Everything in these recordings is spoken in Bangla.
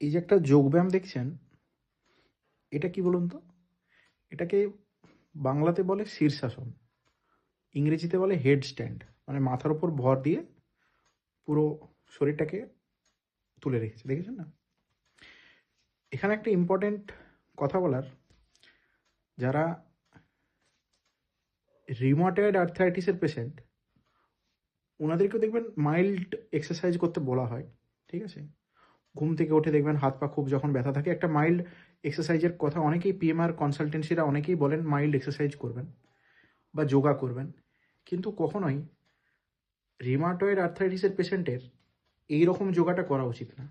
এই যে একটা যোগব্যায়াম দেখছেন, এটা কি বলুন তো? এটাকে বাংলাতে বলে শীর্ষাসন, ইংরেজিতে বলে হেড স্ট্যান্ড। মানে মাথার উপর ভর দিয়ে পুরো শরীরটাকে তুলে রেখেছে, দেখেছেন না? এখানে একটা ইম্পর্টেন্ট কথা বলার, যারা রিউমাটয়েড আর্থ্রাইটিসের পেশেন্ট, ওনাদেরকেও দেখবেন মাইল্ড এক্সারসাইজ করতে বলা হয়, ঠিক আছে? ঘুম থেকে উঠে দেখবেন হাত পা খুব যখন ব্যথা থাকে, একটা মাইল্ড এক্সারসাইজের কথা অনেকেই পিএমআর কনসালটেন্সিরা অনেকেই বলেন মাইল্ড এক্সারসাইজ করবেন বা যোগা করবেন। কিন্তু কখনোই রিউমাটয়েড আর্থ্রাইটিসের পেশেন্টের এই রকম যোগাটা করা উচিত না।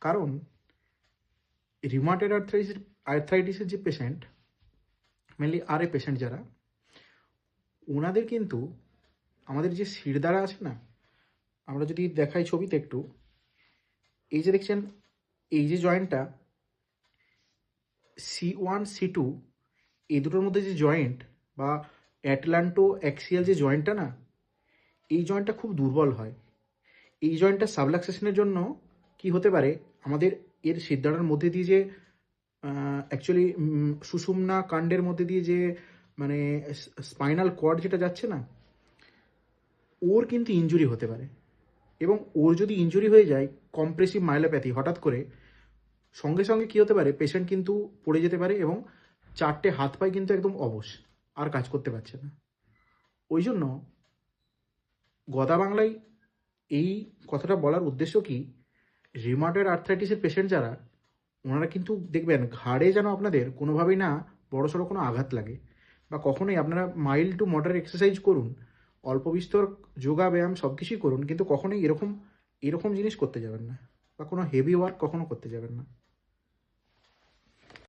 কারণ রিউমাটয়েড আর্থ্রাইটিসের যে পেশেন্ট, মেনলি আরএ পেশেন্ট যারা, ওনাদের কিন্তু আমাদের যে শিরদাঁড়া আছে না, আমরা যদি দেখাই ছবিতে একটু, এই যে দেখছেন, এই যে জয়েন্টটা C1 C2, এই দুটোর মধ্যে যে জয়েন্ট বা অ্যাটলান্টো অ্যাক্সিয়াল যে জয়েন্টটা না, এই জয়েন্টটা খুব দুর্বল হয়। এই জয়েন্টটা সাবলাক্সেশনের জন্য কি হতে পারে, আমাদের এর শিরদাঁড়ার মধ্যে দিয়ে যে অ্যাকচুয়ালি সুষুম্না কাণ্ডের মধ্যে দিয়ে যে মানে স্পাইনাল কর্ড যেটা যাচ্ছে না, ওর কিন্তু ইনজুরি হতে পারে। এবং ওর যদি ইনজুরি হয়ে যায়, কম্প্রেসিভ মাইলোপ্যাথি হঠাৎ করে, সঙ্গে সঙ্গে কী হতে পারে, পেশেন্ট কিন্তু পড়ে যেতে পারে এবং চারটে হাত পায়ে কিন্তু একদম অবশ, আর কাজ করতে পারছে না। ওই জন্য গদা বাংলায় এই কথাটা বলার উদ্দেশ্য কি, রিউমাটয়েড আর্থ্রাইটিসের পেশেন্ট যারা, ওনারা কিন্তু দেখবেন ঘাড়ে যেন আপনাদের কোনোভাবেই না বড়সড় কোনো আঘাত লাগে, বা কখনোই আপনারা মাইল্ড টু মডারেট এক্সারসাইজ করুন, অল্প বিস্তর যোগা ব্যায়াম সব কিছুই করুন, কিন্তু কখনোই এরকম এরকম জিনিস করতে যাবেন না, বা কোনো হেভি ওয়ার্ক কখনো করতে যাবেন না।